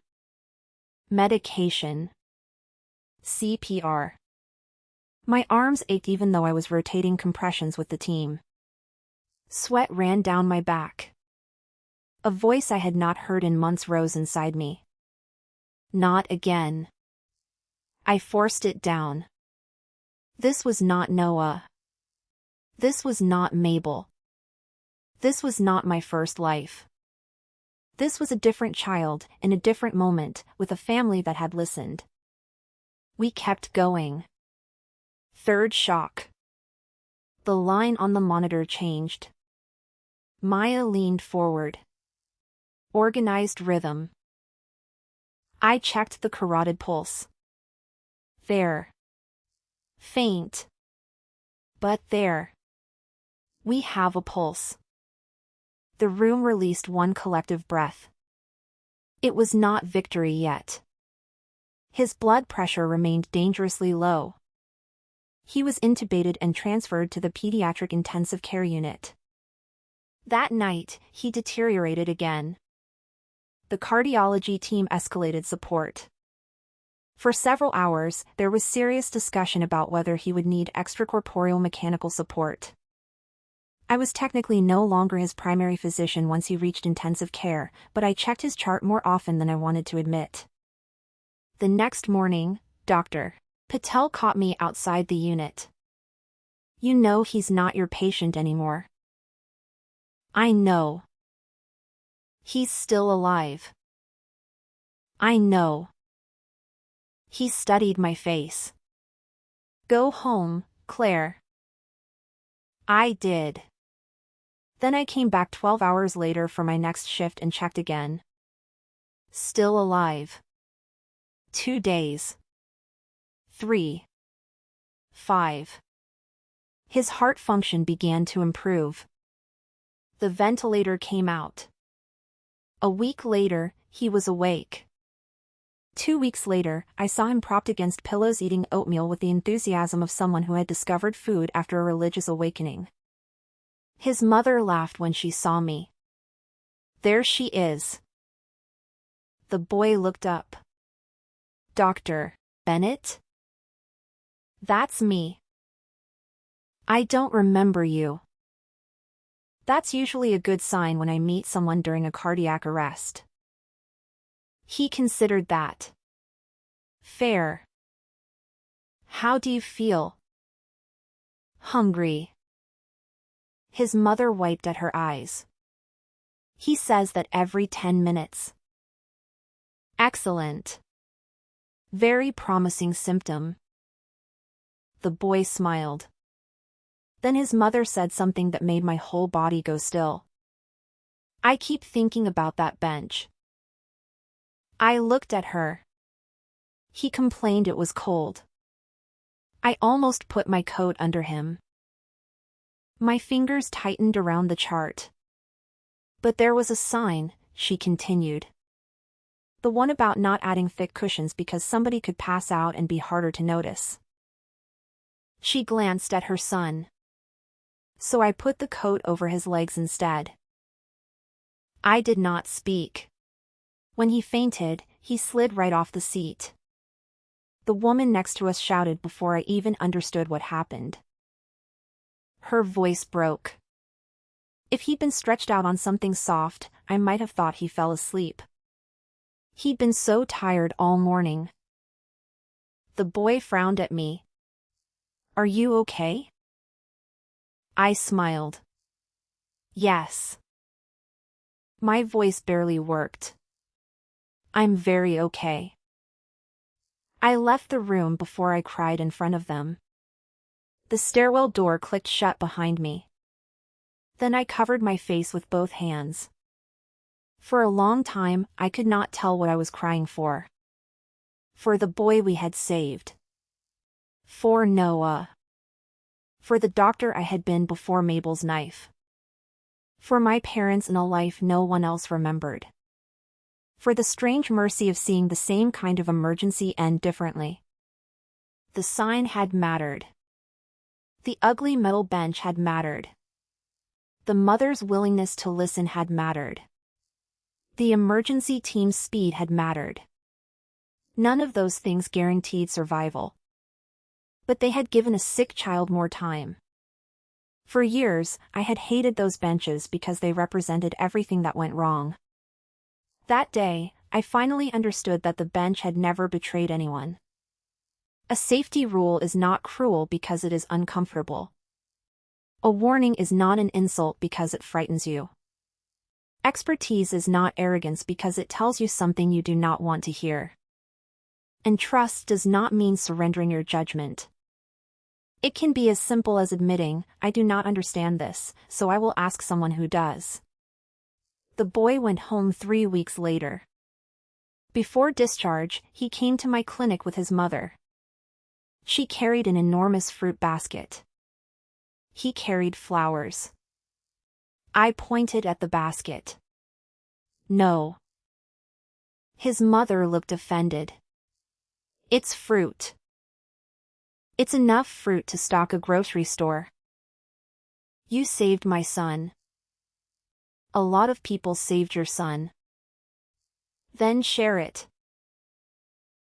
Medication. CPR. My arms ached even though I was rotating compressions with the team. Sweat ran down my back. A voice I had not heard in months rose inside me. Not again. I forced it down. This was not Noah. This was not Mabel. This was not my first life. This was a different child, in a different moment, with a family that had listened. We kept going. Third shock. The line on the monitor changed. Maya leaned forward. Organized rhythm. I checked the carotid pulse. There. Faint. But there. We have a pulse. The room released one collective breath. It was not victory yet. His blood pressure remained dangerously low. He was intubated and transferred to the pediatric intensive care unit. That night, he deteriorated again. The cardiology team escalated support. For several hours, there was serious discussion about whether he would need extracorporeal mechanical support. I was technically no longer his primary physician once he reached intensive care, but I checked his chart more often than I wanted to admit. The next morning, Dr. Patel caught me outside the unit. You know he's not your patient anymore. I know. He's still alive. I know. He studied my face. Go home, Claire. I did. Then I came back 12 hours later for my next shift and checked again. Still alive. 2 days. 3. 5. His heart function began to improve. The ventilator came out. A week later, he was awake. 2 weeks later, I saw him propped against pillows eating oatmeal with the enthusiasm of someone who had discovered food after a religious awakening. His mother laughed when she saw me. There she is. The boy looked up. Dr. Bennett? That's me. I don't remember you. That's usually a good sign when I meet someone during a cardiac arrest. He considered that. Fair. How do you feel? Hungry. His mother wiped at her eyes. He says that every 10 minutes. Excellent. Very promising symptom. The boy smiled. Then his mother said something that made my whole body go still. I keep thinking about that bench. I looked at her. He complained it was cold. I almost put my coat under him. My fingers tightened around the chart. But there was a sign, she continued. The one about not adding thick cushions because somebody could pass out and be harder to notice. She glanced at her son. So I put the coat over his legs instead. I did not speak. When he fainted, he slid right off the seat. The woman next to us shouted before I even understood what happened. Her voice broke. If he'd been stretched out on something soft, I might have thought he fell asleep. He'd been so tired all morning. The boy frowned at me. Are you okay? I smiled. Yes. My voice barely worked. I'm very okay. I left the room before I cried in front of them. The stairwell door clicked shut behind me. Then I covered my face with both hands. For a long time, I could not tell what I was crying for. For the boy we had saved. For Noah. For the doctor I had been before Mabel's knife. For my parents in a life no one else remembered. For the strange mercy of seeing the same kind of emergency end differently. The sign had mattered. The ugly metal bench had mattered. The mother's willingness to listen had mattered. The emergency team's speed had mattered. None of those things guaranteed survival. But they had given a sick child more time. For years, I had hated those benches because they represented everything that went wrong. That day, I finally understood that the bench had never betrayed anyone. A safety rule is not cruel because it is uncomfortable. A warning is not an insult because it frightens you. Expertise is not arrogance because it tells you something you do not want to hear. And trust does not mean surrendering your judgment. It can be as simple as admitting, I do not understand this, so I will ask someone who does. The boy went home 3 weeks later. Before discharge, he came to my clinic with his mother. She carried an enormous fruit basket. He carried flowers. I pointed at the basket. No. His mother looked offended. It's fruit. It's enough fruit to stock a grocery store. You saved my son. A lot of people saved your son. Then share it.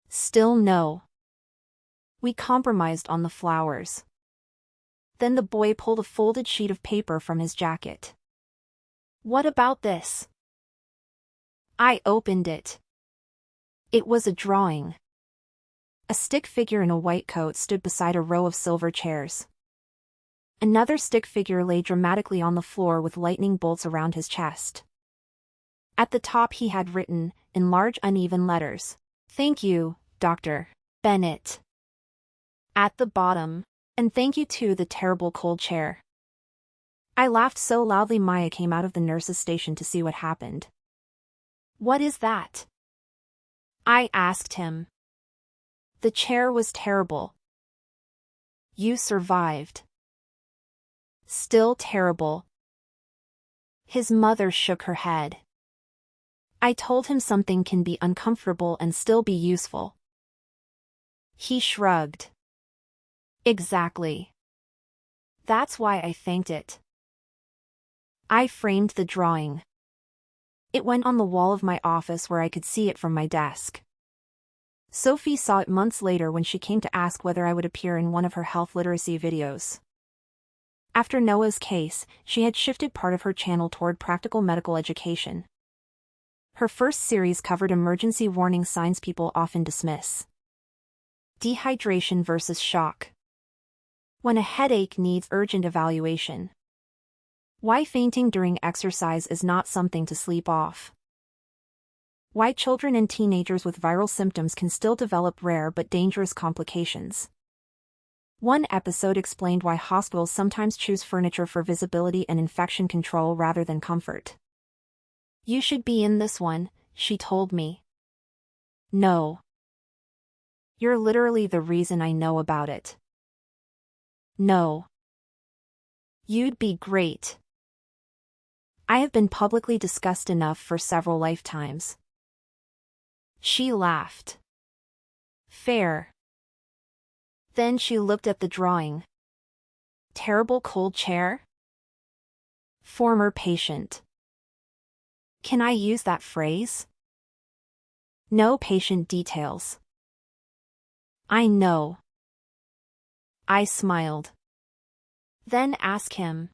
Still no. We compromised on the flowers. Then the boy pulled a folded sheet of paper from his jacket. What about this? I opened it. It was a drawing. A stick figure in a white coat stood beside a row of silver chairs. Another stick figure lay dramatically on the floor with lightning bolts around his chest. At the top he had written, in large uneven letters, "Thank you, Dr. Bennett." At the bottom, "And thank you to the terrible cold chair." I laughed so loudly Maya came out of the nurse's station to see what happened. "What is that?" I asked him. "The chair was terrible." "You survived." "Still terrible." His mother shook her head. I told him something can be uncomfortable and still be useful. He shrugged. "Exactly. That's why I thanked it." I framed the drawing. It went on the wall of my office where I could see it from my desk. Sophie saw it months later when she came to ask whether I would appear in one of her health literacy videos. After Noah's case, she had shifted part of her channel toward practical medical education. Her first series covered emergency warning signs people often dismiss. Dehydration versus shock. When a headache needs urgent evaluation. Why fainting during exercise is not something to sleep off. Why children and teenagers with viral symptoms can still develop rare but dangerous complications. One episode explained why hospitals sometimes choose furniture for visibility and infection control rather than comfort. "You should be in this one," she told me. "No. You're literally the reason I know about it." "No. You'd be great. I have been publicly discussed enough for several lifetimes." She laughed. "Fair." Then she looked at the drawing. "Terrible cold chair?" "Former patient." "Can I use that phrase?" "No patient details." "I know." I smiled. "Then ask him.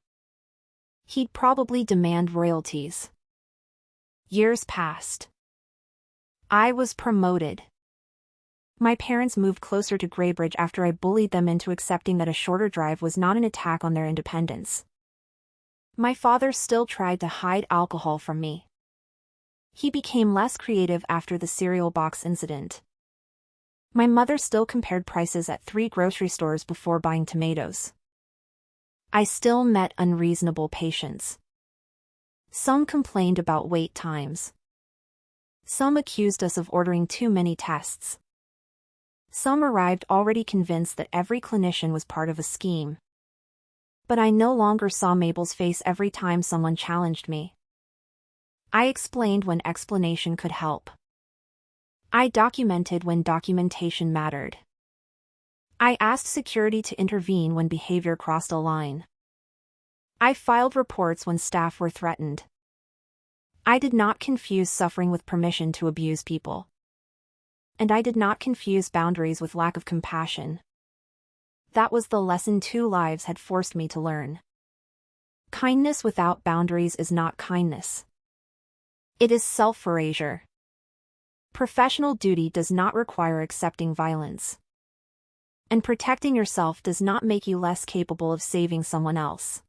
He'd probably demand royalties." Years passed. I was promoted. My parents moved closer to Greybridge after I bullied them into accepting that a shorter drive was not an attack on their independence. My father still tried to hide alcohol from me. He became less creative after the cereal box incident. My mother still compared prices at 3 grocery stores before buying tomatoes. I still met unreasonable patients. Some complained about wait times. Some accused us of ordering too many tests. Some arrived already convinced that every clinician was part of a scheme. But I no longer saw Mabel's face every time someone challenged me. I explained when explanation could help. I documented when documentation mattered. I asked security to intervene when behavior crossed a line. I filed reports when staff were threatened. I did not confuse suffering with permission to abuse people. And I did not confuse boundaries with lack of compassion. That was the lesson 2 lives had forced me to learn. Kindness without boundaries is not kindness. It is self-erasure. Professional duty does not require accepting violence. And protecting yourself does not make you less capable of saving someone else.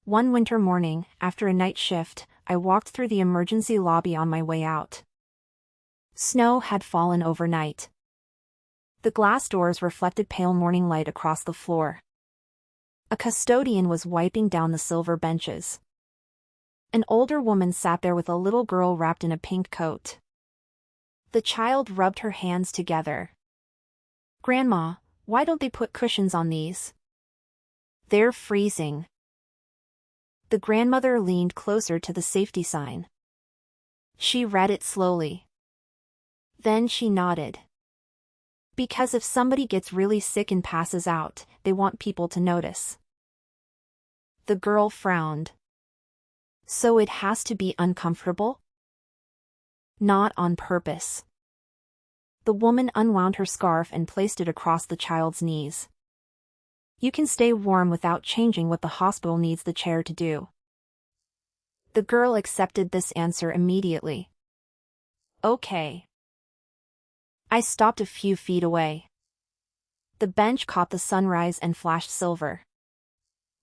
One winter morning, after a night shift, I walked through the emergency lobby on my way out. Snow had fallen overnight. The glass doors reflected pale morning light across the floor. A custodian was wiping down the silver benches. An older woman sat there with a little girl wrapped in a pink coat. The child rubbed her hands together. "Grandma, why don't they put cushions on these? They're freezing." The grandmother leaned closer to the safety sign. She read it slowly. Then she nodded. "Because if somebody gets really sick and passes out, they want people to notice." The girl frowned. "So it has to be uncomfortable?" "Not on purpose." The woman unwound her scarf and placed it across the child's knees. "You can stay warm without changing what the hospital needs the chair to do." The girl accepted this answer immediately. "Okay." I stopped a few feet away. The bench caught the sunrise and flashed silver.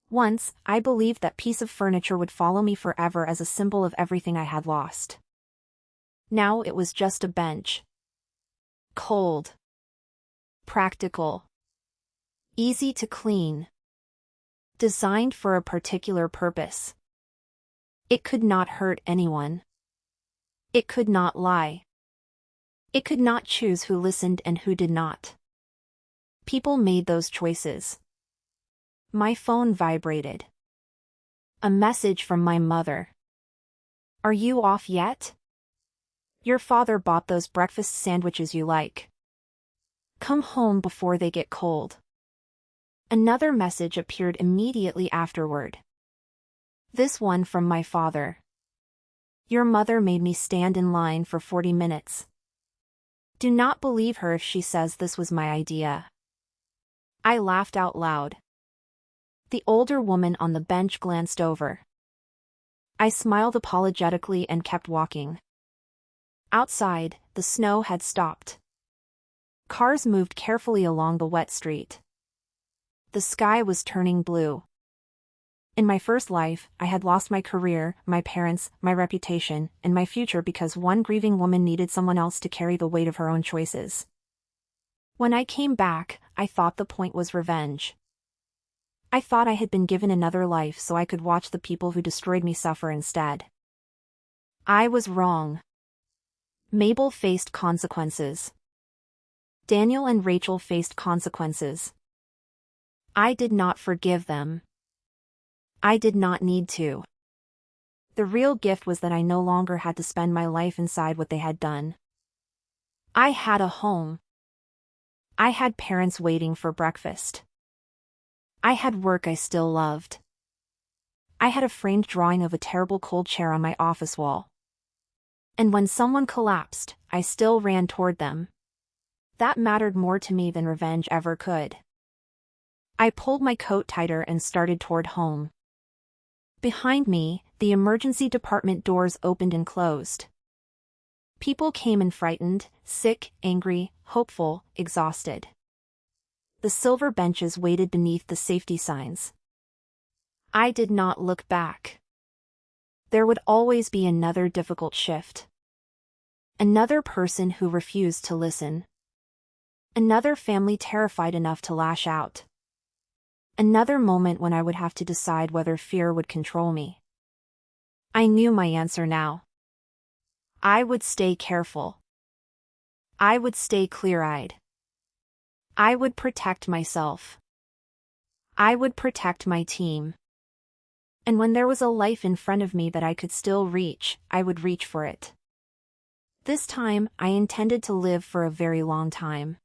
Once, I believed that piece of furniture would follow me forever as a symbol of everything I had lost. Now it was just a bench. Cold. Practical. Easy to clean. Designed for a particular purpose. It could not hurt anyone. It could not lie. It could not choose who listened and who did not. People made those choices. My phone vibrated. A message from my mother. Are you off yet? Your father bought those breakfast sandwiches you like. Come home before they get cold. Another message appeared immediately afterward. This one from my father. Your mother made me stand in line for 40 minutes. Do not believe her if she says this was my idea. I laughed out loud. The older woman on the bench glanced over. I smiled apologetically and kept walking. Outside, the snow had stopped. Cars moved carefully along the wet street. The sky was turning blue. In my first life, I had lost my career, my parents, my reputation, and my future because one grieving woman needed someone else to carry the weight of her own choices. When I came back, I thought the point was revenge. I thought I had been given another life so I could watch the people who destroyed me suffer instead. I was wrong. Mabel faced consequences. Daniel and Rachel faced consequences. I did not forgive them. I did not need to. The real gift was that I no longer had to spend my life inside what they had done. I had a home. I had parents waiting for breakfast. I had work I still loved. I had a framed drawing of a terrible cold chair on my office wall. And when someone collapsed, I still ran toward them. That mattered more to me than revenge ever could. I pulled my coat tighter and started toward home. Behind me, the emergency department doors opened and closed. People came in frightened, sick, angry, hopeful, exhausted. The silver benches waited beneath the safety signs. I did not look back. There would always be another difficult shift. Another person who refused to listen. Another family terrified enough to lash out. Another moment when I would have to decide whether fear would control me. I knew my answer now. I would stay careful. I would stay clear-eyed. I would protect myself. I would protect my team. And when there was a life in front of me that I could still reach, I would reach for it. This time, I intended to live for a very long time.